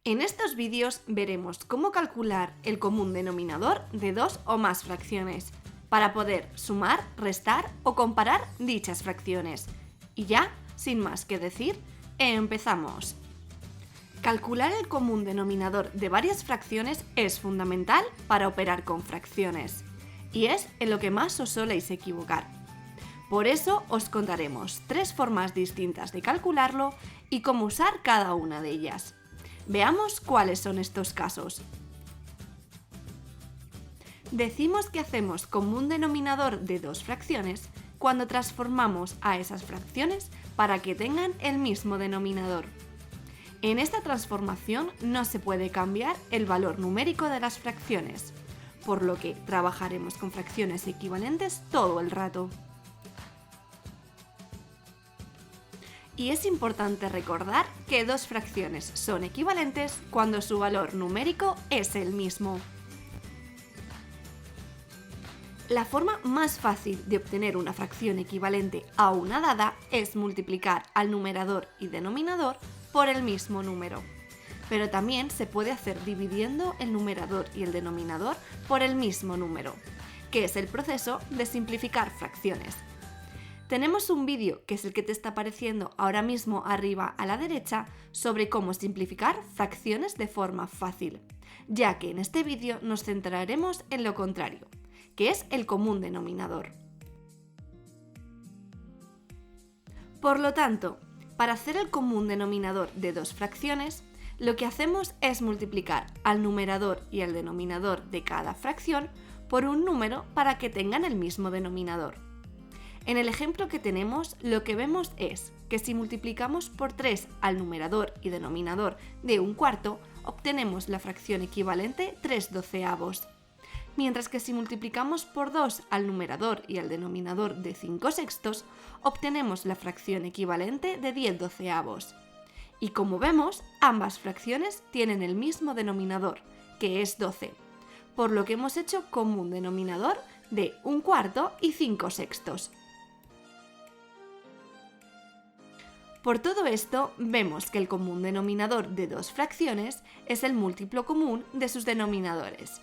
En estos vídeos veremos cómo calcular el común denominador de dos o más fracciones, para poder sumar, restar o comparar dichas fracciones. Y ya, sin más que decir, empezamos. Calcular el común denominador de varias fracciones es fundamental para operar con fracciones, y es en lo que más os soléis equivocar. Por eso os contaremos 3 formas distintas de calcularlo y cómo usar cada una de ellas. Veamos cuáles son estos casos. Decimos que hacemos común denominador de dos fracciones cuando transformamos a esas fracciones para que tengan el mismo denominador. En esta transformación no se puede cambiar el valor numérico de las fracciones, por lo que trabajaremos con fracciones equivalentes todo el rato. Y es importante recordar que dos fracciones son equivalentes cuando su valor numérico es el mismo. La forma más fácil de obtener una fracción equivalente a una dada es multiplicar al numerador y denominador por el mismo número. Pero también se puede hacer dividiendo el numerador y el denominador por el mismo número, que es el proceso de simplificar fracciones. Tenemos un vídeo, que es el que te está apareciendo ahora mismo arriba a la derecha, sobre cómo simplificar fracciones de forma fácil, ya que en este vídeo nos centraremos en lo contrario, que es el común denominador. Por lo tanto, para hacer el común denominador de dos fracciones, lo que hacemos es multiplicar al numerador y al denominador de cada fracción por un número para que tengan el mismo denominador. En el ejemplo que tenemos, lo que vemos es que si multiplicamos por 3 al numerador y denominador de 1/4, obtenemos la fracción equivalente 3/12, mientras que si multiplicamos por 2 al numerador y al denominador de 5/6, obtenemos la fracción equivalente de 10/12. Y como vemos, ambas fracciones tienen el mismo denominador, que es 12, por lo que hemos hecho común denominador de 1/4 y 5/6. Por todo esto, vemos que el común denominador de dos fracciones es el múltiplo común de sus denominadores.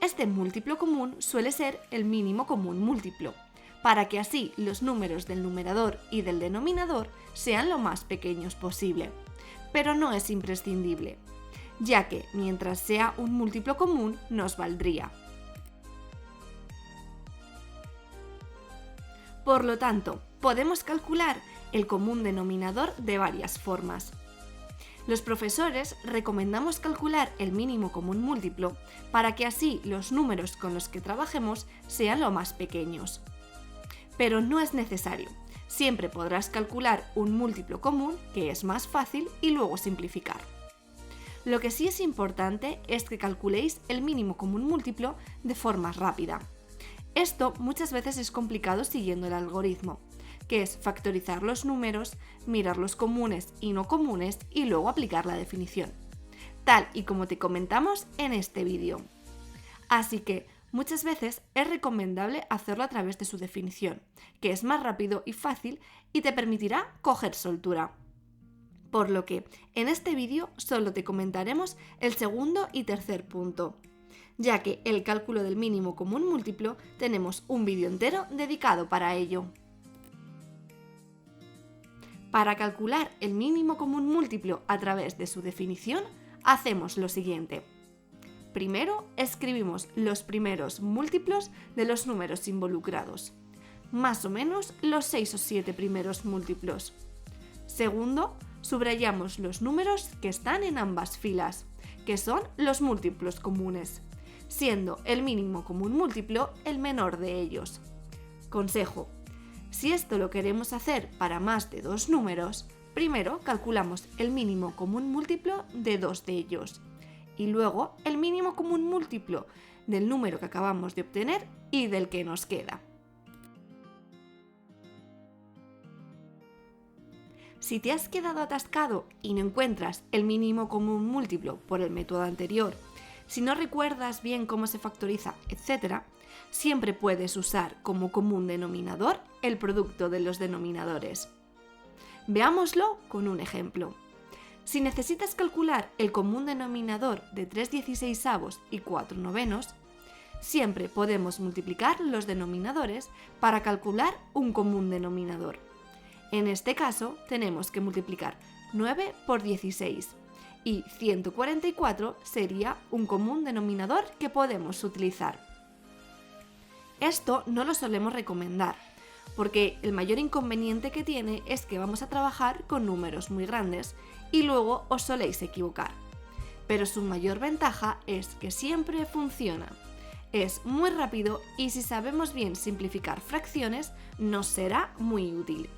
Este múltiplo común suele ser el mínimo común múltiplo, para que así los números del numerador y del denominador sean lo más pequeños posible. Pero no es imprescindible, ya que mientras sea un múltiplo común nos valdría. Por lo tanto, podemos calcular el común denominador de varias formas. Los profesores recomendamos calcular el mínimo común múltiplo para que así los números con los que trabajemos sean lo más pequeños. Pero no es necesario, siempre podrás calcular un múltiplo común, que es más fácil, y luego simplificar. Lo que sí es importante es que calculéis el mínimo común múltiplo de forma rápida. Esto muchas veces es complicado siguiendo el algoritmo, que es factorizar los números, mirar los comunes y no comunes y luego aplicar la definición, tal y como te comentamos en este vídeo. Así que muchas veces es recomendable hacerlo a través de su definición, que es más rápido y fácil y te permitirá coger soltura. Por lo que en este vídeo solo te comentaremos el segundo y tercer punto, ya que el cálculo del mínimo común múltiplo tenemos un vídeo entero dedicado para ello. Para calcular el mínimo común múltiplo a través de su definición, hacemos lo siguiente. Primero, escribimos los primeros múltiplos de los números involucrados, más o menos los 6 o 7 primeros múltiplos. Segundo, subrayamos los números que están en ambas filas, que son los múltiplos comunes, siendo el mínimo común múltiplo el menor de ellos. Consejo: si esto lo queremos hacer para más de dos números, primero calculamos el mínimo común múltiplo de dos de ellos y luego el mínimo común múltiplo del número que acabamos de obtener y del que nos queda. Si te has quedado atascado y no encuentras el mínimo común múltiplo por el método anterior, si no recuerdas bien cómo se factoriza, etc., siempre puedes usar como común denominador el producto de los denominadores. Veámoslo con un ejemplo. Si necesitas calcular el común denominador de 3/16 y 4/9, siempre podemos multiplicar los denominadores para calcular un común denominador. En este caso, tenemos que multiplicar 9 por 16 y 144 sería un común denominador que podemos utilizar. Esto no lo solemos recomendar, porque el mayor inconveniente que tiene es que vamos a trabajar con números muy grandes y luego os soléis equivocar. Pero su mayor ventaja es que siempre funciona. Es muy rápido y si sabemos bien simplificar fracciones, nos será muy útil.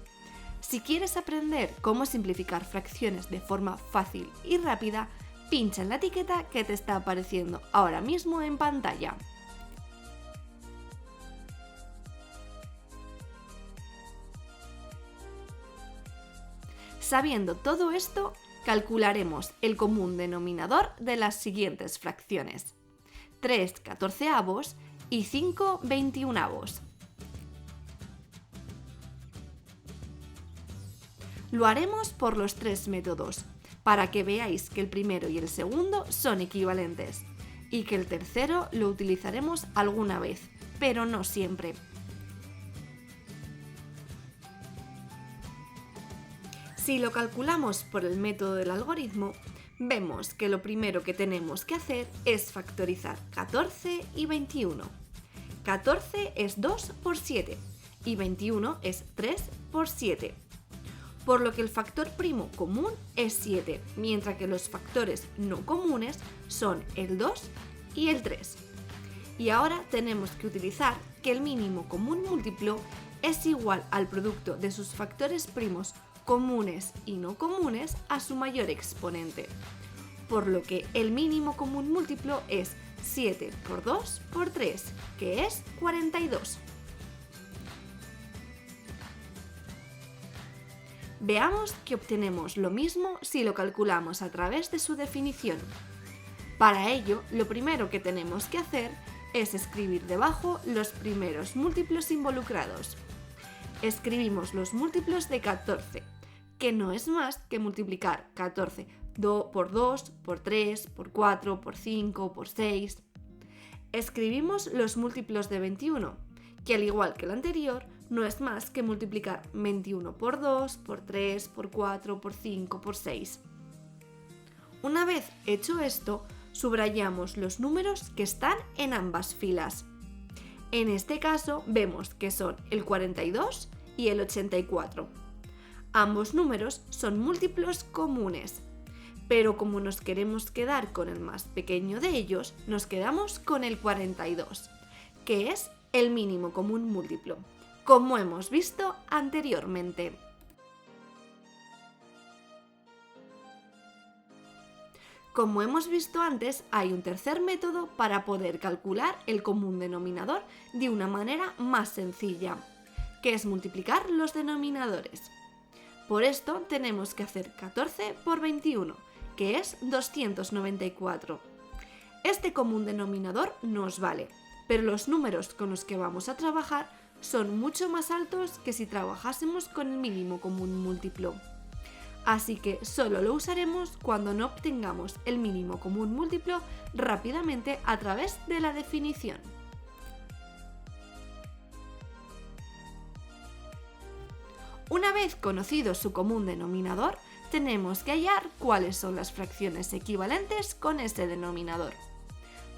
Si quieres aprender cómo simplificar fracciones de forma fácil y rápida, pincha en la etiqueta que te está apareciendo ahora mismo en pantalla. Sabiendo todo esto, calcularemos el común denominador de las siguientes fracciones: 3/14 y 5/21. Lo haremos por los tres métodos, para que veáis que el primero y el segundo son equivalentes, y que el tercero lo utilizaremos alguna vez, pero no siempre. Si lo calculamos por el método del algoritmo, vemos que lo primero que tenemos que hacer es factorizar 14 y 21. 14 es 2 por 7 y 21 es 3 por 7. Por lo que el factor primo común es 7, mientras que los factores no comunes son el 2 y el 3. Y ahora tenemos que utilizar que el mínimo común múltiplo es igual al producto de sus factores primos comunes y no comunes a su mayor exponente, por lo que el mínimo común múltiplo es 7 por 2 por 3, que es 42. Veamos que obtenemos lo mismo si lo calculamos a través de su definición. Para ello, lo primero que tenemos que hacer es escribir debajo los primeros múltiplos involucrados. Escribimos los múltiplos de 14, que no es más que multiplicar 14 por 2, por 3, por 4, por 5, por 6. Escribimos los múltiplos de 21, que al igual que el anterior, no es más que multiplicar 21 por 2, por 3, por 4, por 5, por 6. Una vez hecho esto, subrayamos los números que están en ambas filas. En este caso vemos que son el 42 y el 84. Ambos números son múltiplos comunes, pero como nos queremos quedar con el más pequeño de ellos, nos quedamos con el 42, que es el mínimo común múltiplo, como hemos visto anteriormente. Como hemos visto antes, hay un tercer método para poder calcular el común denominador de una manera más sencilla, que es multiplicar los denominadores. Por esto tenemos que hacer 14 por 21, que es 294. Este común denominador nos vale, pero los números con los que vamos a trabajar son mucho más altos que si trabajásemos con el mínimo común múltiplo. Así que solo lo usaremos cuando no obtengamos el mínimo común múltiplo rápidamente a través de la definición. Una vez conocido su común denominador, tenemos que hallar cuáles son las fracciones equivalentes con ese denominador.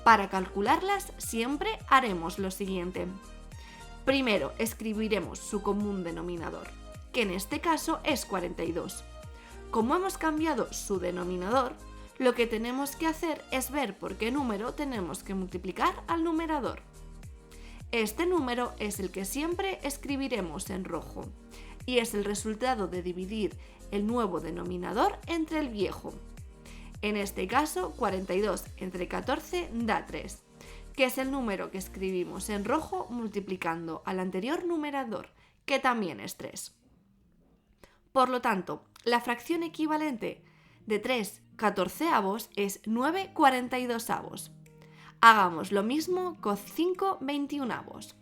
Para calcularlas siempre haremos lo siguiente. Primero escribiremos su común denominador, que en este caso es 42. Como hemos cambiado su denominador, lo que tenemos que hacer es ver por qué número tenemos que multiplicar al numerador. Este número es el que siempre escribiremos en rojo y es el resultado de dividir el nuevo denominador entre el viejo. En este caso, 42 entre 14 da 3, que es el número que escribimos en rojo multiplicando al anterior numerador, que también es 3. Por lo tanto, la fracción equivalente de 3/14 es 9/42. Hagamos lo mismo con 5/21.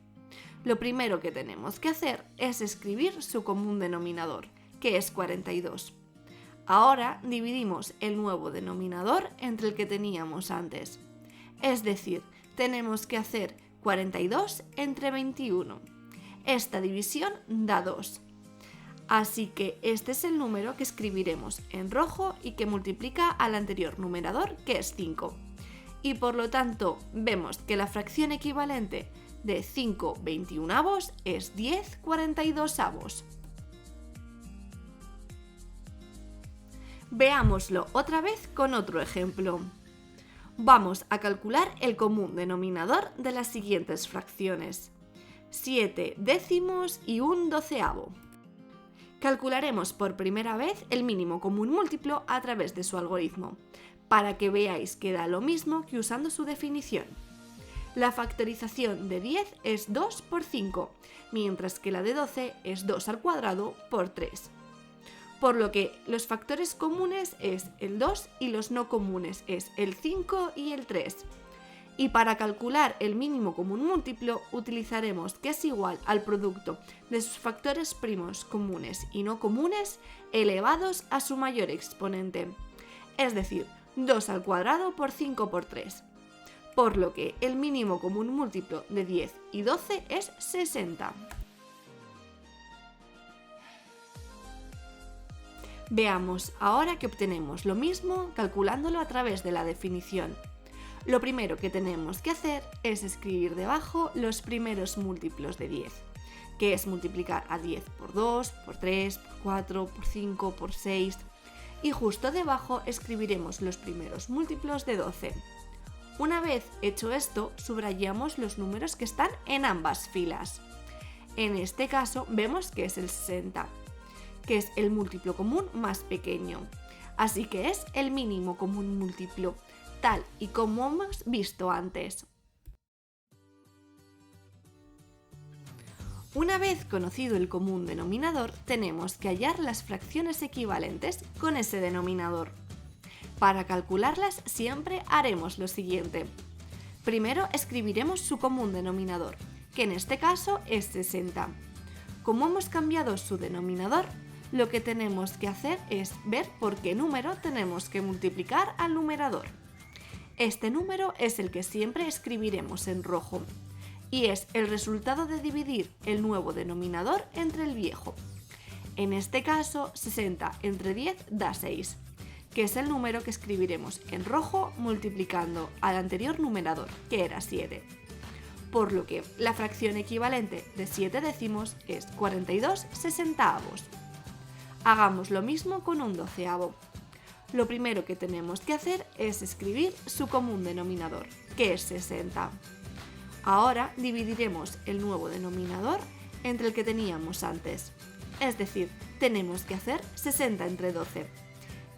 Lo primero que tenemos que hacer es escribir su común denominador, que es 42. Ahora dividimos el nuevo denominador entre el que teníamos antes. Es decir, tenemos que hacer 42 entre 21. Esta división da 2. Así que este es el número que escribiremos en rojo y que multiplica al anterior numerador, que es 5. Y por lo tanto, vemos que la fracción equivalente de 5/21 es 10/42. Veámoslo otra vez con otro ejemplo. Vamos a calcular el común denominador de las siguientes fracciones: 7 décimos y 1/12. Calcularemos por primera vez el mínimo común múltiplo a través de su algoritmo, para que veáis que da lo mismo que usando su definición. La factorización de 10 es 2 por 5, mientras que la de 12 es 2 al cuadrado por 3. Por lo que los factores comunes es el 2 y los no comunes es el 5 y el 3. Y para calcular el mínimo común múltiplo utilizaremos que es igual al producto de sus factores primos comunes y no comunes elevados a su mayor exponente, es decir, 2 al cuadrado por 5 por 3. Por lo que el mínimo común múltiplo de 10 y 12 es 60. Veamos ahora que obtenemos lo mismo calculándolo a través de la definición. Lo primero que tenemos que hacer es escribir debajo los primeros múltiplos de 10, que es multiplicar a 10 por 2, por 3, por 4, por 5, por 6, y justo debajo escribiremos los primeros múltiplos de 12. Una vez hecho esto, subrayamos los números que están en ambas filas. En este caso vemos que es el 60, que es el múltiplo común más pequeño, así que es el mínimo común múltiplo, tal y como hemos visto antes. Una vez conocido el común denominador, tenemos que hallar las fracciones equivalentes con ese denominador. Para calcularlas siempre haremos lo siguiente. Primero escribiremos su común denominador, que en este caso es 60. Como hemos cambiado su denominador, lo que tenemos que hacer es ver por qué número tenemos que multiplicar al numerador. Este número es el que siempre escribiremos en rojo y es el resultado de dividir el nuevo denominador entre el viejo. En este caso, 60 entre 10 da 6, que es el número que escribiremos en rojo multiplicando al anterior numerador, que era 7. Por lo que la fracción equivalente de 7 décimos es 42/60. Hagamos lo mismo con 1/12. Lo primero que tenemos que hacer es escribir su común denominador, que es 60. Ahora dividiremos el nuevo denominador entre el que teníamos antes, es decir, tenemos que hacer 60 entre 12.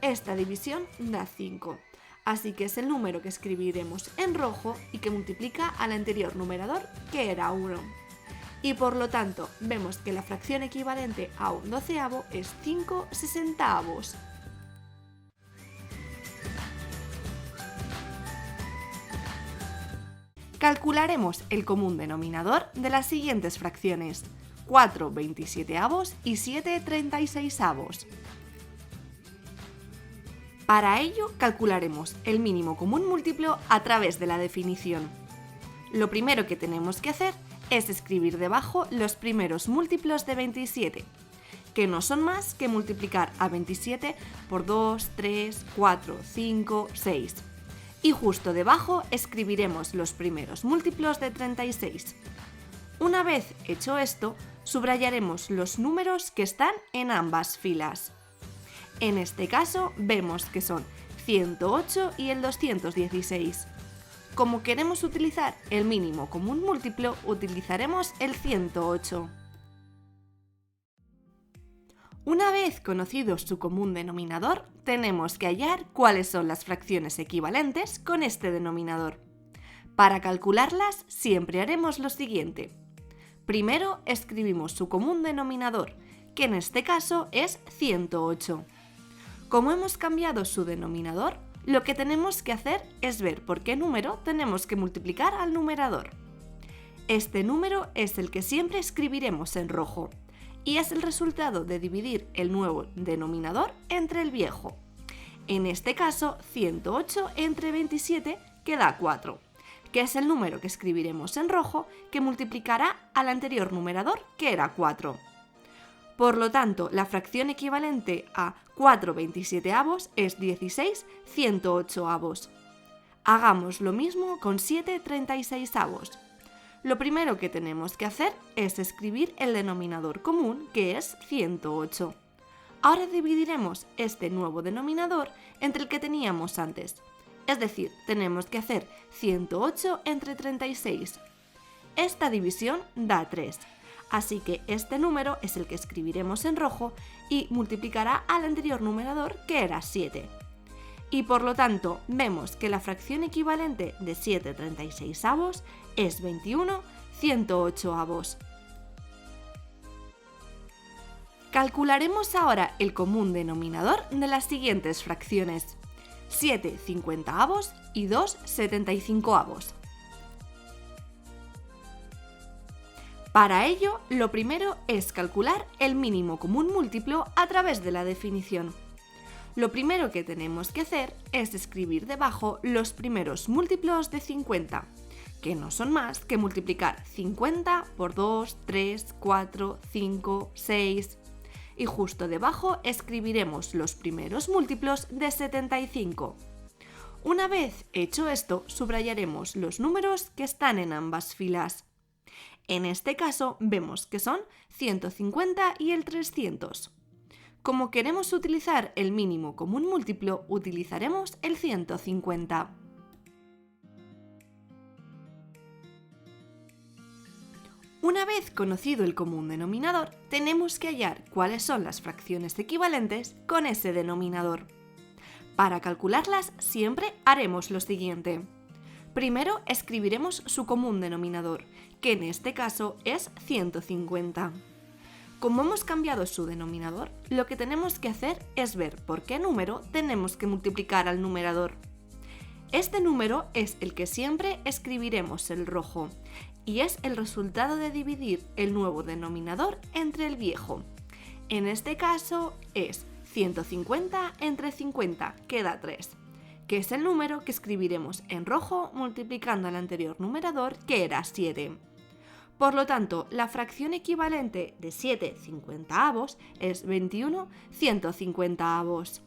Esta división da 5, así que es el número que escribiremos en rojo y que multiplica al anterior numerador, que era 1. Y por lo tanto, vemos que la fracción equivalente a 1/12 es 5/60. Calcularemos el común denominador de las siguientes fracciones: 4/27 y 7/36. Para ello, calcularemos el mínimo común múltiplo a través de la definición. Lo primero que tenemos que hacer es escribir debajo los primeros múltiplos de 27, que no son más que multiplicar a 27 por 2, 3, 4, 5, 6. Y justo debajo escribiremos los primeros múltiplos de 36. Una vez hecho esto, subrayaremos los números que están en ambas filas. En este caso vemos que son 108 y el 216. Como queremos utilizar el mínimo común múltiplo, utilizaremos el 108. Una vez conocido su común denominador, tenemos que hallar cuáles son las fracciones equivalentes con este denominador. Para calcularlas, siempre haremos lo siguiente. Primero escribimos su común denominador, que en este caso es 108. Como hemos cambiado su denominador, lo que tenemos que hacer es ver por qué número tenemos que multiplicar al numerador. Este número es el que siempre escribiremos en rojo, y es el resultado de dividir el nuevo denominador entre el viejo. En este caso, 108 entre 27 queda 4, que es el número que escribiremos en rojo que multiplicará al anterior numerador, que era 4. Por lo tanto, la fracción equivalente a 4/27 es 16 108avos. Hagamos lo mismo con 7/36avos. Lo primero que tenemos que hacer es escribir el denominador común, que es 108. Ahora dividiremos este nuevo denominador entre el que teníamos antes. Es decir, tenemos que hacer 108 entre 36. Esta división da 3. Así que este número es el que escribiremos en rojo y multiplicará al anterior numerador, que era 7. Y por lo tanto vemos que la fracción equivalente de 7/36avos es 21 108avos. Calcularemos ahora el común denominador de las siguientes fracciones: 7 50avos y 2 75avos. Para ello, lo primero es calcular el mínimo común múltiplo a través de la definición. Lo primero que tenemos que hacer es escribir debajo los primeros múltiplos de 50, que no son más que multiplicar 50 por 2, 3, 4, 5, 6... y justo debajo escribiremos los primeros múltiplos de 75. Una vez hecho esto, subrayaremos los números que están en ambas filas. En este caso vemos que son 150 y el 300. Como queremos utilizar el mínimo común múltiplo, utilizaremos el 150. Una vez conocido el común denominador, tenemos que hallar cuáles son las fracciones equivalentes con ese denominador. Para calcularlas siempre haremos lo siguiente. Primero escribiremos su común denominador, que en este caso es 150. Como hemos cambiado su denominador, lo que tenemos que hacer es ver por qué número tenemos que multiplicar al numerador. Este número es el que siempre escribiremos en rojo, y es el resultado de dividir el nuevo denominador entre el viejo. En este caso es 150 entre 50, que da 3, que es el número que escribiremos en rojo multiplicando al anterior numerador, que era 7. Por lo tanto, la fracción equivalente de 7 50avos es 21 150avos.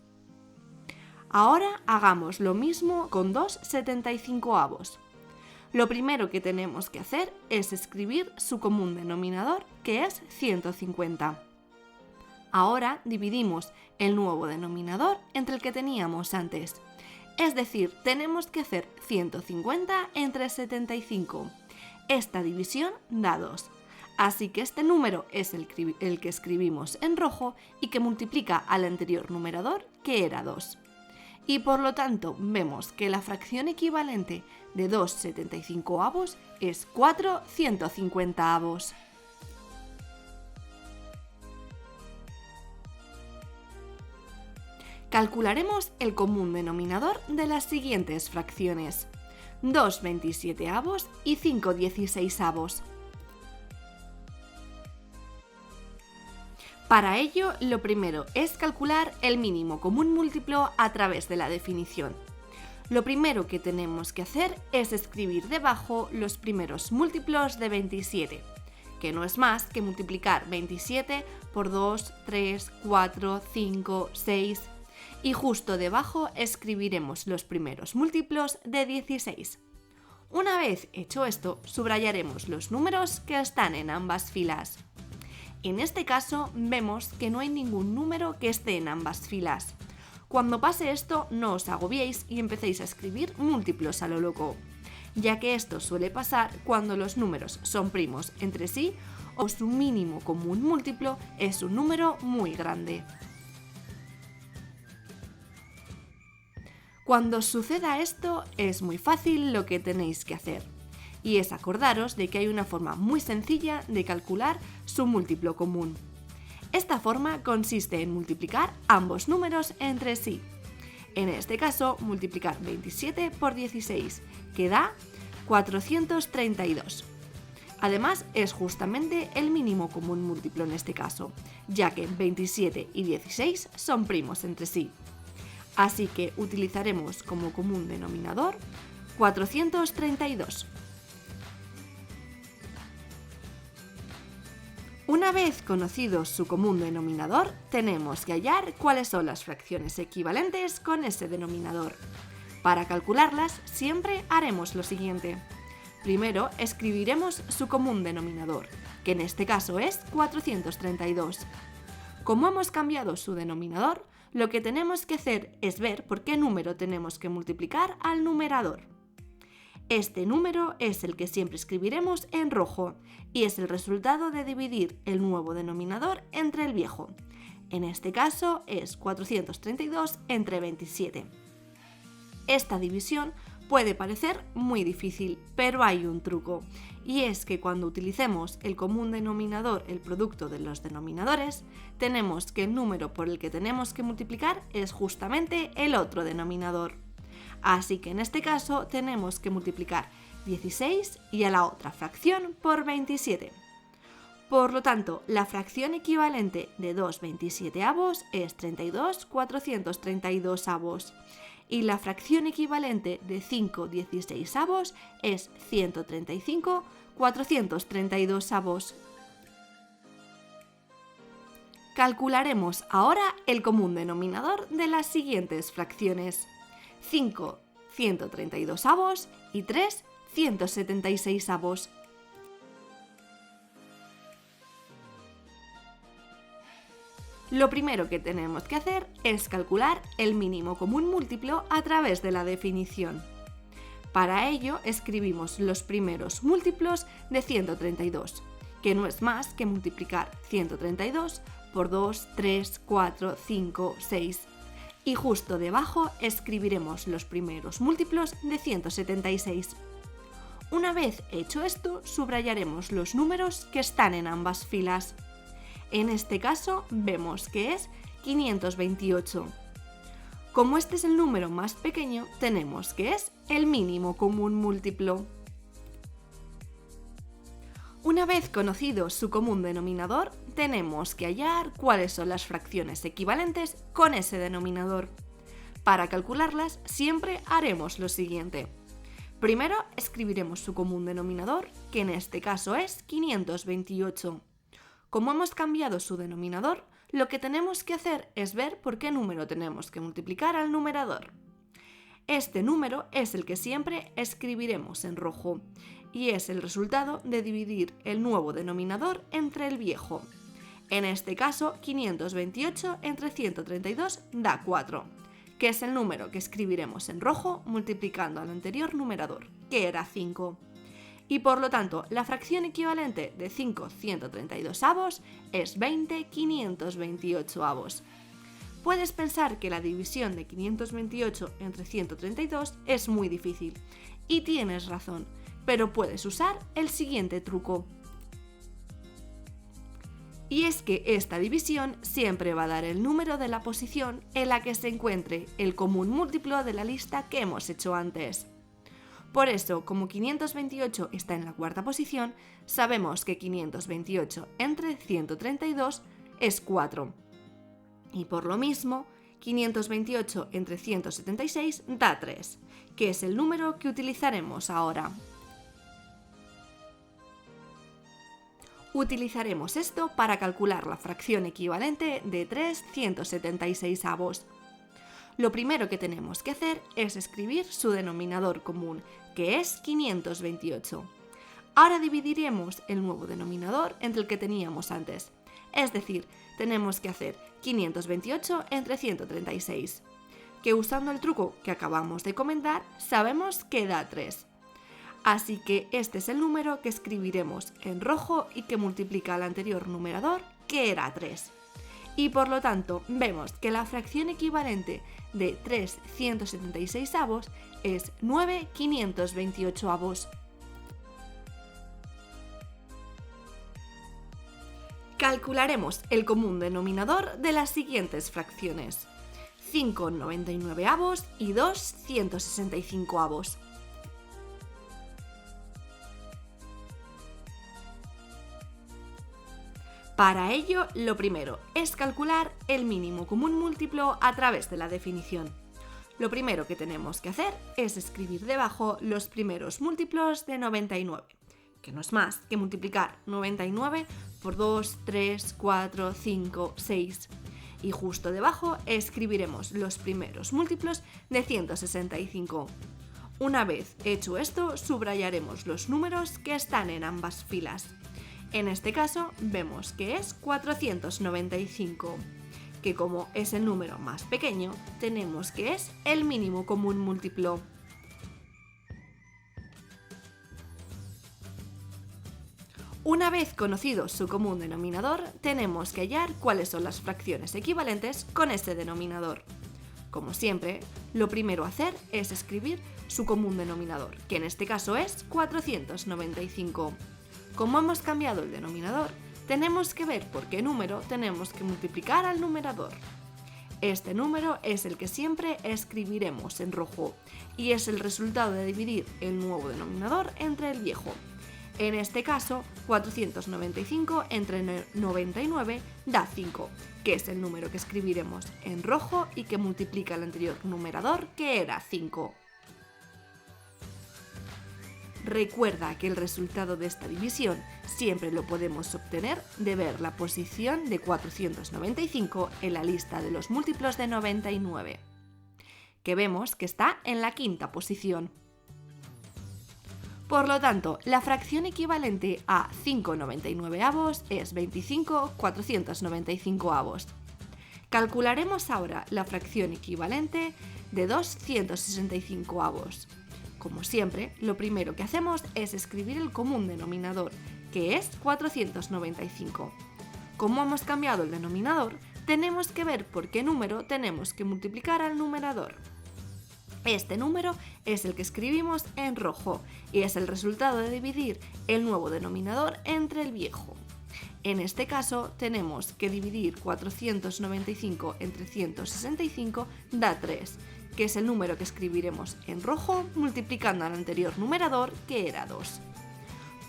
Ahora hagamos lo mismo con 2 75avos. Lo primero que tenemos que hacer es escribir su común denominador, que es 150. Ahora dividimos el nuevo denominador entre el que teníamos antes. Es decir, tenemos que hacer 150 entre 75. Esta división da 2. Así que este número es el que escribimos en rojo y que multiplica al anterior numerador, que era 2. Y por lo tanto vemos que la fracción equivalente de 2 75avos es 4 150avos. Calcularemos el común denominador de las siguientes fracciones: 2 27avos y 5 16avos. Para ello, lo primero es calcular el mínimo común múltiplo a través de la definición. Lo primero que tenemos que hacer es escribir debajo los primeros múltiplos de 27, que no es más que multiplicar 27 por 2, 3, 4, 5, 6, y justo debajo escribiremos los primeros múltiplos de 16. Una vez hecho esto, subrayaremos los números que están en ambas filas. En este caso vemos que no hay ningún número que esté en ambas filas. Cuando pase esto, no os agobiéis y empecéis a escribir múltiplos a lo loco, ya que esto suele pasar cuando los números son primos entre sí o su mínimo común múltiplo es un número muy grande. Cuando suceda esto, es muy fácil lo que tenéis que hacer, y es acordaros de que hay una forma muy sencilla de calcular su múltiplo común. Esta forma consiste en multiplicar ambos números entre sí. En este caso, multiplicar 27 por 16, que da 432. Además, es justamente el mínimo común múltiplo en este caso, ya que 27 y 16 son primos entre sí. Así que utilizaremos como común denominador 432. Una vez conocido su común denominador, tenemos que hallar cuáles son las fracciones equivalentes con ese denominador. Para calcularlas, siempre haremos lo siguiente. Primero, escribiremos su común denominador, que en este caso es 432. Como hemos cambiado su denominador, lo que tenemos que hacer es ver por qué número tenemos que multiplicar al numerador. Este número es el que siempre escribiremos en rojo y es el resultado de dividir el nuevo denominador entre el viejo. En este caso es 432 entre 27. Esta división puede parecer muy difícil, pero hay un truco, y es que cuando utilicemos el común denominador, el producto de los denominadores, tenemos que el número por el que tenemos que multiplicar es justamente el otro denominador. Así que en este caso tenemos que multiplicar 16 y a la otra fracción por 27. Por lo tanto, la fracción equivalente de 2/27 es 32/432 y la fracción equivalente de 5/16 es 135/432. Calcularemos ahora el común denominador de las siguientes fracciones: 5 132 y 3 176. Lo primero que tenemos que hacer es calcular el mínimo común múltiplo a través de la definición. Para ello escribimos los primeros múltiplos de 132, que no es más que multiplicar 132 por 2, 3, 4, 5, 6. Y justo debajo escribiremos los primeros múltiplos de 176. Una vez hecho esto, subrayaremos los números que están en ambas filas. En este caso vemos que es 528. Como este es el número más pequeño, tenemos que es el mínimo común múltiplo. Una vez conocido su común denominador, tenemos que hallar cuáles son las fracciones equivalentes con ese denominador. Para calcularlas, siempre haremos lo siguiente. Primero escribiremos su común denominador, que en este caso es 528. Como hemos cambiado su denominador, lo que tenemos que hacer es ver por qué número tenemos que multiplicar al numerador. Este número es el que siempre escribiremos en rojo y es el resultado de dividir el nuevo denominador entre el viejo. En este caso, 528 entre 132 da 4, que es el número que escribiremos en rojo multiplicando al anterior numerador, que era 5. Y por lo tanto, la fracción equivalente de 5 132 es 20 528. Puedes pensar que la división de 528 entre 132 es muy difícil, y tienes razón, pero puedes usar el siguiente truco. Y es que esta división siempre va a dar el número de la posición en la que se encuentre el común múltiplo de la lista que hemos hecho antes. Por eso, como 528 está en la cuarta posición, sabemos que 528 entre 132 es 4. Y por lo mismo, 528 entre 176 da 3, que es el número que utilizaremos ahora. Utilizaremos esto para calcular la fracción equivalente de 3 176. Lo primero que tenemos que hacer es escribir su denominador común, que es 528. Ahora dividiremos el nuevo denominador entre el que teníamos antes. Es decir, tenemos que hacer 528 entre 136, que usando el truco que acabamos de comentar, sabemos que da 3. Así que este es el número que escribiremos en rojo y que multiplica al anterior numerador, que era 3. Y por lo tanto, vemos que la fracción equivalente de 3 176 es 9 528. Calcularemos el común denominador de las siguientes fracciones: 5 99 y 2 165. Para ello, lo primero es calcular el mínimo común múltiplo a través de la definición. Lo primero que tenemos que hacer es escribir debajo los primeros múltiplos de 99, que no es más que multiplicar 99 por 2, 3, 4, 5, 6. Y justo debajo escribiremos los primeros múltiplos de 165. Una vez hecho esto, subrayaremos los números que están en ambas filas. En este caso vemos que es 495, que como es el número más pequeño, tenemos que es el mínimo común múltiplo. Una vez conocido su común denominador, tenemos que hallar cuáles son las fracciones equivalentes con ese denominador. Como siempre, lo primero a hacer es escribir su común denominador, que en este caso es 495. Como hemos cambiado el denominador, tenemos que ver por qué número tenemos que multiplicar al numerador. Este número es el que siempre escribiremos en rojo y es el resultado de dividir el nuevo denominador entre el viejo. En este caso, 495 entre 99 da 5, que es el número que escribiremos en rojo y que multiplica el anterior numerador, que era 5. Recuerda que el resultado de esta división siempre lo podemos obtener de ver la posición de 495 en la lista de los múltiplos de 99, que vemos que está en la quinta posición. Por lo tanto, la fracción equivalente a 5,99 es 25,495. Calcularemos ahora la fracción equivalente de 265. Como siempre, lo primero que hacemos es escribir el común denominador, que es 495. Como hemos cambiado el denominador, tenemos que ver por qué número tenemos que multiplicar al numerador. Este número es el que escribimos en rojo y es el resultado de dividir el nuevo denominador entre el viejo. En este caso, tenemos que dividir 495 entre 165 da 3, que es el número que escribiremos en rojo multiplicando al anterior numerador, que era 2.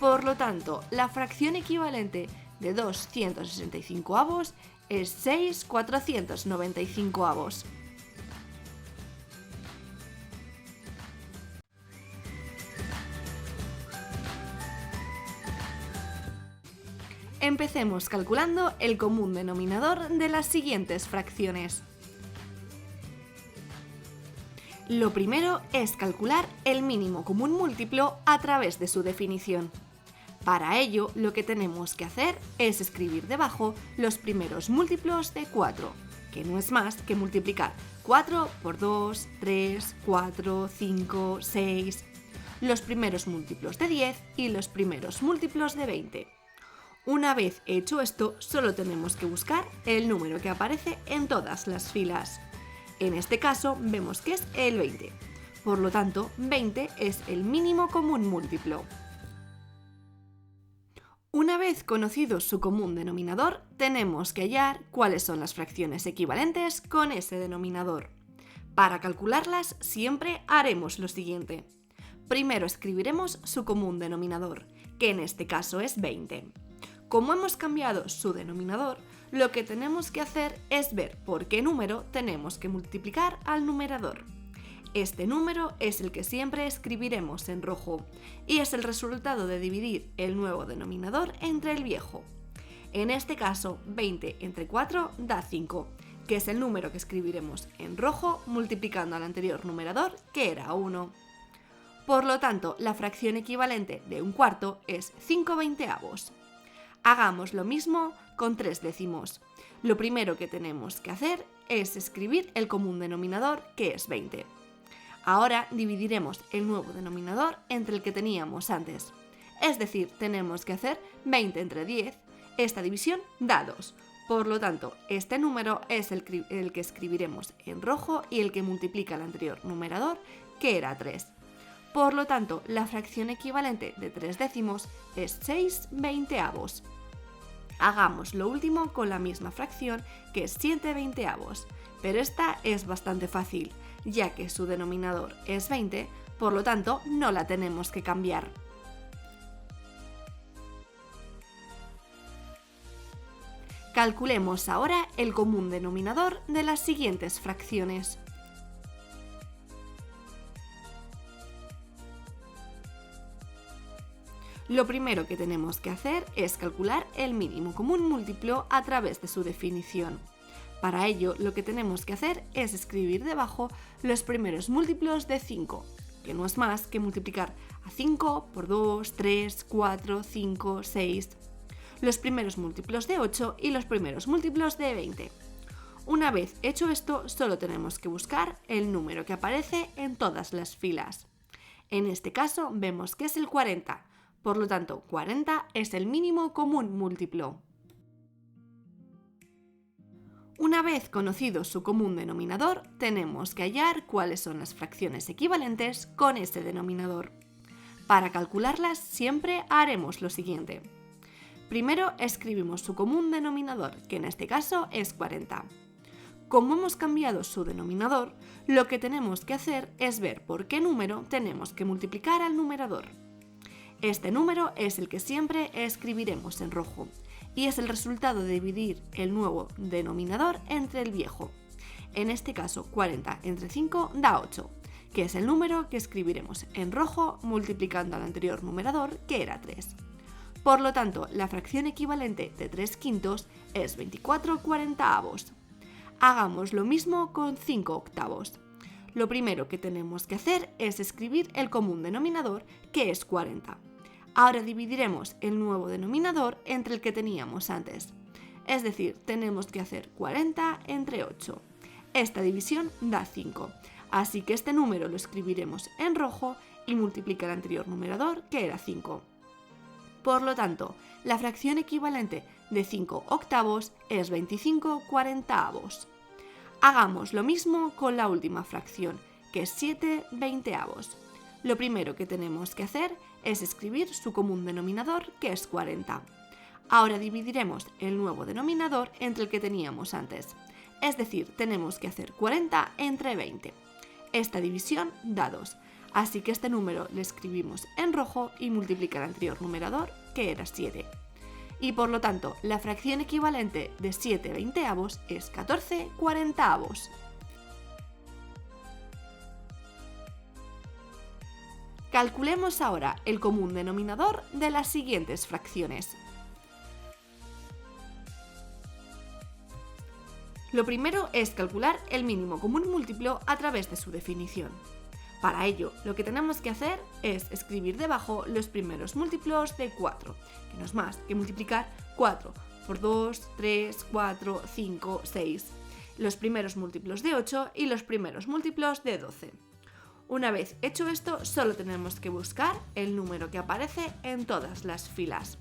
Por lo tanto, la fracción equivalente de 265 es 6,495. Empecemos calculando el común denominador de las siguientes fracciones. Lo primero es calcular el mínimo común múltiplo a través de su definición. Para ello, lo que tenemos que hacer es escribir debajo los primeros múltiplos de 4, que no es más que multiplicar 4 por 2, 3, 4, 5, 6, los primeros múltiplos de 10 y los primeros múltiplos de 20. Una vez hecho esto, solo tenemos que buscar el número que aparece en todas las filas. En este caso, vemos que es el 20. Por lo tanto, 20 es el mínimo común múltiplo. Una vez conocido su común denominador, tenemos que hallar cuáles son las fracciones equivalentes con ese denominador. Para calcularlas, siempre haremos lo siguiente. Primero escribiremos su común denominador, que en este caso es 20. Como hemos cambiado su denominador, lo que tenemos que hacer es ver por qué número tenemos que multiplicar al numerador. Este número es el que siempre escribiremos en rojo y es el resultado de dividir el nuevo denominador entre el viejo. En este caso, 20 entre 4 da 5, que es el número que escribiremos en rojo multiplicando al anterior numerador, que era 1. Por lo tanto, la fracción equivalente de un cuarto es 5/20. Hagamos lo mismo con 3 décimos. Lo primero que tenemos que hacer es escribir el común denominador, que es 20. Ahora dividiremos el nuevo denominador entre el que teníamos antes. Es decir, tenemos que hacer 20 entre 10. Esta división da 2. Por lo tanto, este número es el que escribiremos en rojo y el que multiplica el anterior numerador, que era 3. Por lo tanto, la fracción equivalente de 3 décimos es 6/20. Hagamos lo último con la misma fracción, que es 7/20, pero esta es bastante fácil, ya que su denominador es 20, por lo tanto no la tenemos que cambiar. Calculemos ahora el común denominador de las siguientes fracciones. Lo primero que tenemos que hacer es calcular el mínimo común múltiplo a través de su definición. Para ello, lo que tenemos que hacer es escribir debajo los primeros múltiplos de 5, que no es más que multiplicar a 5 por 2, 3, 4, 5, 6, los primeros múltiplos de 8 y los primeros múltiplos de 20. Una vez hecho esto, solo tenemos que buscar el número que aparece en todas las filas. En este caso, vemos que es el 40. Por lo tanto, 40 es el mínimo común múltiplo. Una vez conocido su común denominador, tenemos que hallar cuáles son las fracciones equivalentes con ese denominador. Para calcularlas siempre haremos lo siguiente. Primero escribimos su común denominador, que en este caso es 40. Como hemos cambiado su denominador, lo que tenemos que hacer es ver por qué número tenemos que multiplicar al numerador. Este número es el que siempre escribiremos en rojo y es el resultado de dividir el nuevo denominador entre el viejo. En este caso, 40 entre 5 da 8, que es el número que escribiremos en rojo multiplicando al anterior numerador, que era 3. Por lo tanto, la fracción equivalente de 3/5 es 24/40. Hagamos lo mismo con 5/8. Lo primero que tenemos que hacer es escribir el común denominador, que es 40. Ahora dividiremos el nuevo denominador entre el que teníamos antes. Es decir, tenemos que hacer 40 entre 8. Esta división da 5, así que este número lo escribiremos en rojo y multiplica el anterior numerador, que era 5. Por lo tanto, la fracción equivalente de 5/8 es 25/40. Hagamos lo mismo con la última fracción, que es 7/20. Lo primero que tenemos que hacer es escribir su común denominador, que es 40. Ahora dividiremos el nuevo denominador entre el que teníamos antes. Es decir, tenemos que hacer 40 entre 20. Esta división da 2, así que este número lo escribimos en rojo y multiplica el anterior numerador, que era 7. Y por lo tanto, la fracción equivalente de 7/20 es 14/40. Calculemos ahora el común denominador de las siguientes fracciones. Lo primero es calcular el mínimo común múltiplo a través de su definición. Para ello, lo que tenemos que hacer es escribir debajo los primeros múltiplos de 4, que no es más que multiplicar 4 por 2, 3, 4, 5, 6, los primeros múltiplos de 8 y los primeros múltiplos de 12. Una vez hecho esto, solo tenemos que buscar el número que aparece en todas las filas.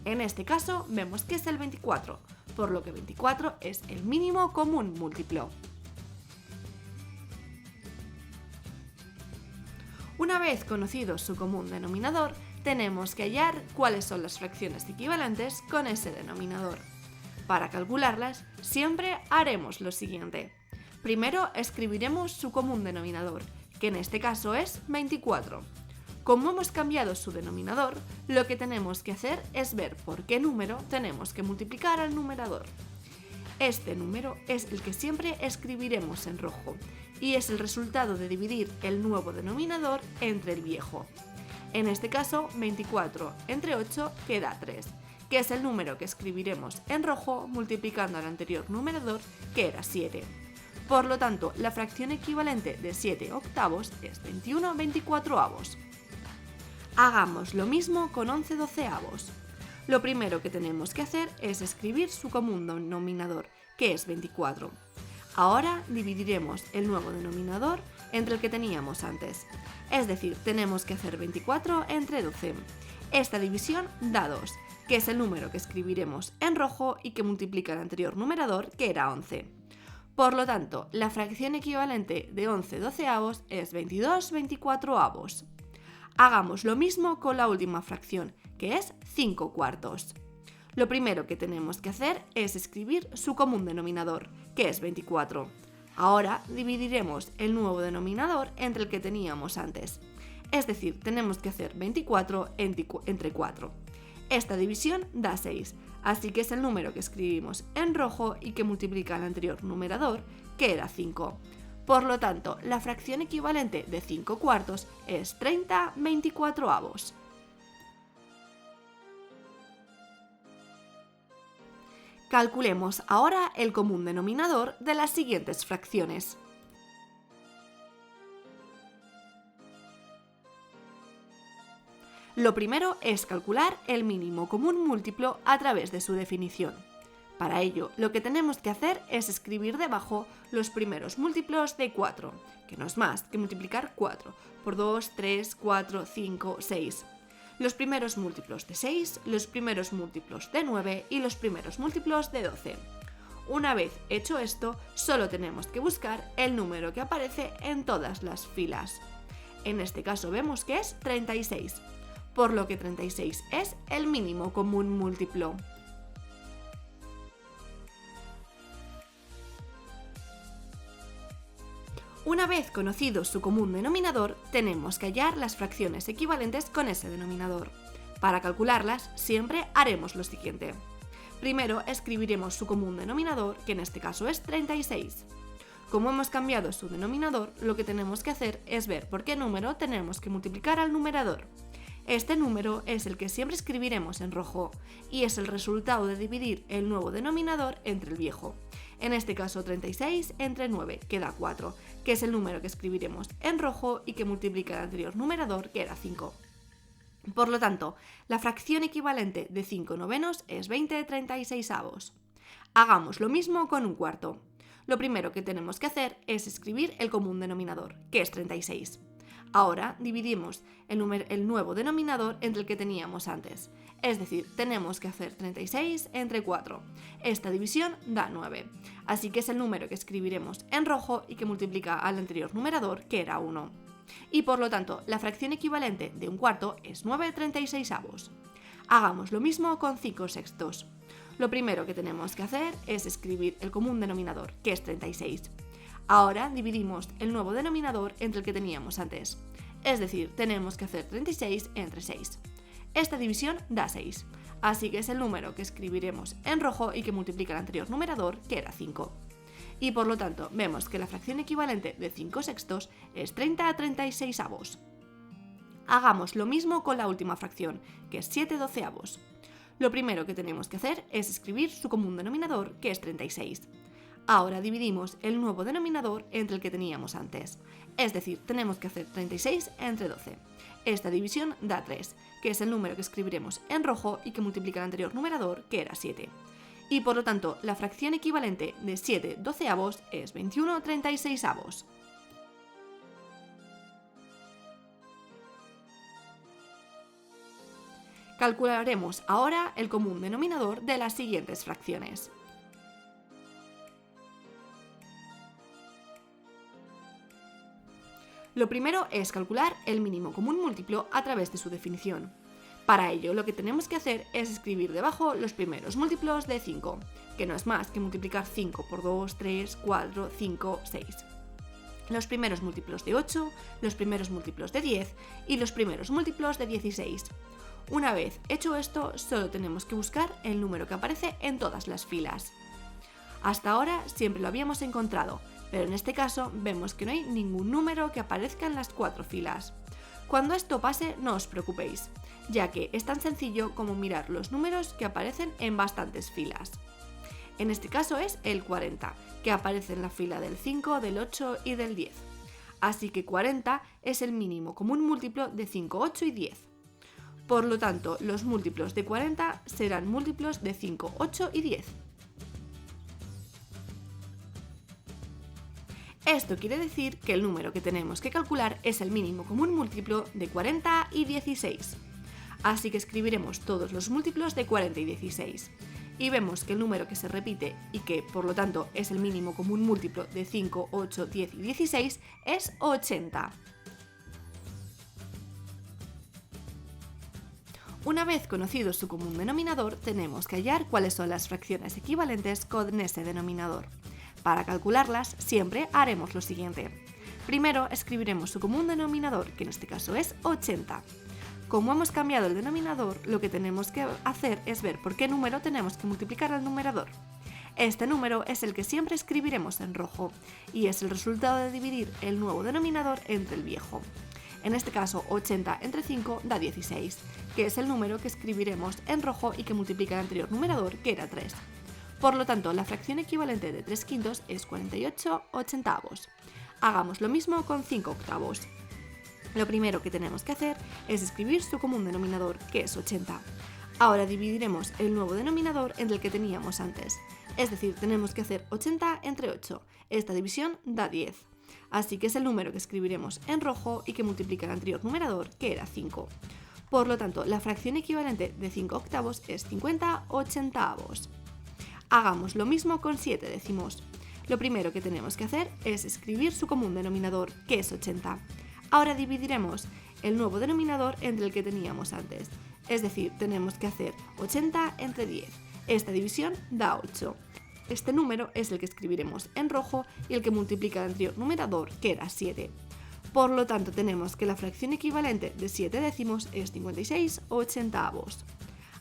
En este caso, vemos que es el 24, por lo que 24 es el mínimo común múltiplo. Una vez conocido su común denominador, tenemos que hallar cuáles son las fracciones equivalentes con ese denominador. Para calcularlas, siempre haremos lo siguiente. Primero escribiremos su común denominador, que en este caso es 24. Como hemos cambiado su denominador, lo que tenemos que hacer es ver por qué número tenemos que multiplicar al numerador. Este número es el que siempre escribiremos en rojo y es el resultado de dividir el nuevo denominador entre el viejo. En este caso, 24 entre 8 queda 3, que es el número que escribiremos en rojo multiplicando al anterior numerador, que era 7. Por lo tanto, la fracción equivalente de 7/8 es 21/24. Hagamos lo mismo con 11/12. Lo primero que tenemos que hacer es escribir su común denominador, que es 24. Ahora dividiremos el nuevo denominador entre el que teníamos antes. Es decir, tenemos que hacer 24 entre 12. Esta división da 2, que es el número que escribiremos en rojo y que multiplica el anterior numerador, que era 11. Por lo tanto, la fracción equivalente de 11/12 es 22/24. Hagamos lo mismo con la última fracción, que es 5/4. Lo primero que tenemos que hacer es escribir su común denominador, que es 24. Ahora dividiremos el nuevo denominador entre el que teníamos antes. Es decir, tenemos que hacer 24 entre 4. Esta división da 6, así que es el número que escribimos en rojo y que multiplica el anterior numerador, que era 5. Por lo tanto, la fracción equivalente de 5 cuartos es 30/24. Calculemos ahora el común denominador de las siguientes fracciones. Lo primero es calcular el mínimo común múltiplo a través de su definición. Para ello, lo que tenemos que hacer es escribir debajo los primeros múltiplos de 4, que no es más que multiplicar 4 por 2, 3, 4, 5, 6. Los primeros múltiplos de 6, los primeros múltiplos de 9 y los primeros múltiplos de 12. Una vez hecho esto, solo tenemos que buscar el número que aparece en todas las filas. En este caso vemos que es 36, por lo que 36 es el mínimo común múltiplo. Una vez conocido su común denominador, tenemos que hallar las fracciones equivalentes con ese denominador. Para calcularlas, siempre haremos lo siguiente. Primero escribiremos su común denominador, que en este caso es 36. Como hemos cambiado su denominador, lo que tenemos que hacer es ver por qué número tenemos que multiplicar al numerador. Este número es el que siempre escribiremos en rojo y es el resultado de dividir el nuevo denominador entre el viejo. En este caso 36 entre 9, que da 4, que es el número que escribiremos en rojo y que multiplica el anterior numerador, que era 5. Por lo tanto, la fracción equivalente de 5 novenos es 20/36. Hagamos lo mismo con un cuarto. Lo primero que tenemos que hacer es escribir el común denominador, que es 36. Ahora dividimos el nuevo denominador entre el que teníamos antes. Es decir, tenemos que hacer 36 entre 4. Esta división da 9. Así que es el número que escribiremos en rojo y que multiplica al anterior numerador, que era 1. Y por lo tanto, la fracción equivalente de un cuarto es 9/36. Hagamos lo mismo con 5 sextos. Lo primero que tenemos que hacer es escribir el común denominador, que es 36. Ahora dividimos el nuevo denominador entre el que teníamos antes. Es decir, tenemos que hacer 36 entre 6. Esta división da 6, así que es el número que escribiremos en rojo y que multiplica el anterior numerador, que era 5. Y por lo tanto, vemos que la fracción equivalente de 5 sextos es 30/36. Hagamos lo mismo con la última fracción, que es 7/12. Lo primero que tenemos que hacer es escribir su común denominador, que es 36. Ahora dividimos el nuevo denominador entre el que teníamos antes. Es decir, tenemos que hacer 36 entre 12. Esta división da 3, que es el número que escribiremos en rojo y que multiplica el anterior numerador, que era 7. Y por lo tanto, la fracción equivalente de 7/12 es 21/36. Calcularemos ahora el común denominador de las siguientes fracciones. Lo primero es calcular el mínimo común múltiplo a través de su definición. Para ello, lo que tenemos que hacer es escribir debajo los primeros múltiplos de 5, que no es más que multiplicar 5 por 2, 3, 4, 5, 6. Los primeros múltiplos de 8, los primeros múltiplos de 10 y los primeros múltiplos de 16. Una vez hecho esto, solo tenemos que buscar el número que aparece en todas las filas. Hasta ahora siempre lo habíamos encontrado, pero en este caso vemos que no hay ningún número que aparezca en las 4 filas. Cuando esto pase, no os preocupéis, ya que es tan sencillo como mirar los números que aparecen en bastantes filas. En este caso es el 40, que aparece en la fila del 5, del 8 y del 10. Así que 40 es el mínimo común múltiplo de 5, 8 y 10. Por lo tanto, los múltiplos de 40 serán múltiplos de 5, 8 y 10. Esto quiere decir que el número que tenemos que calcular es el mínimo común múltiplo de 40 y 16. Así que escribiremos todos los múltiplos de 40 y 16. Y vemos que el número que se repite y que, por lo tanto, es el mínimo común múltiplo de 5, 8, 10 y 16 es 80. Una vez conocido su común denominador, tenemos que hallar cuáles son las fracciones equivalentes con ese denominador. Para calcularlas, siempre haremos lo siguiente. Primero escribiremos su común denominador, que en este caso es 80. Como hemos cambiado el denominador, lo que tenemos que hacer es ver por qué número tenemos que multiplicar al numerador. Este número es el que siempre escribiremos en rojo y es el resultado de dividir el nuevo denominador entre el viejo. En este caso, 80 entre 5 da 16, que es el número que escribiremos en rojo y que multiplica el anterior numerador, que era 3. Por lo tanto, la fracción equivalente de 3 quintos es 48 octavos. Hagamos lo mismo con 5 octavos. Lo primero que tenemos que hacer es escribir su común denominador, que es 80. Ahora dividiremos el nuevo denominador entre el que teníamos antes. Es decir, tenemos que hacer 80 entre 8. Esta división da 10. Así que es el número que escribiremos en rojo y que multiplica el anterior numerador, que era 5. Por lo tanto, la fracción equivalente de 5 octavos es 50 octavos. Hagamos lo mismo con 7 décimos. Lo primero que tenemos que hacer es escribir su común denominador, que es 80. Ahora dividiremos el nuevo denominador entre el que teníamos antes. Es decir, tenemos que hacer 80 entre 10. Esta división da 8. Este número es el que escribiremos en rojo y el que multiplica el anterior numerador, que era 7. Por lo tanto, tenemos que la fracción equivalente de 7 décimos es 56 octavos.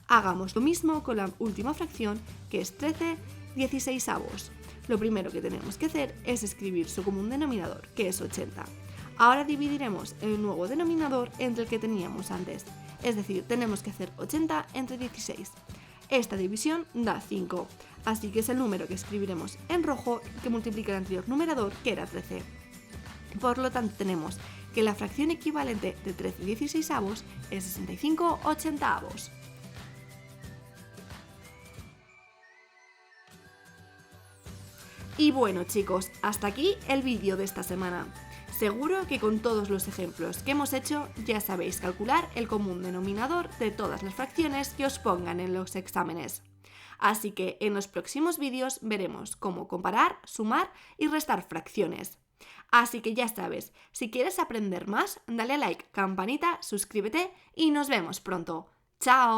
Hagamos lo mismo con la última fracción, que es 13 16avos. Lo primero que tenemos que hacer es escribir su común denominador, que es 80. Ahora dividiremos el nuevo denominador entre el que teníamos antes. Es decir, tenemos que hacer 80 entre 16. Esta división da 5, así que es el número que escribiremos en rojo que multiplica el anterior numerador, que era 13. Por lo tanto, tenemos que la fracción equivalente de 13 16avos es 65 octavos. Y bueno, chicos, hasta aquí el vídeo de esta semana. Seguro que con todos los ejemplos que hemos hecho ya sabéis calcular el común denominador de todas las fracciones que os pongan en los exámenes. Así que en los próximos vídeos veremos cómo comparar, sumar y restar fracciones. Así que ya sabes, si quieres aprender más, dale a like, campanita, suscríbete y nos vemos pronto. ¡Chao!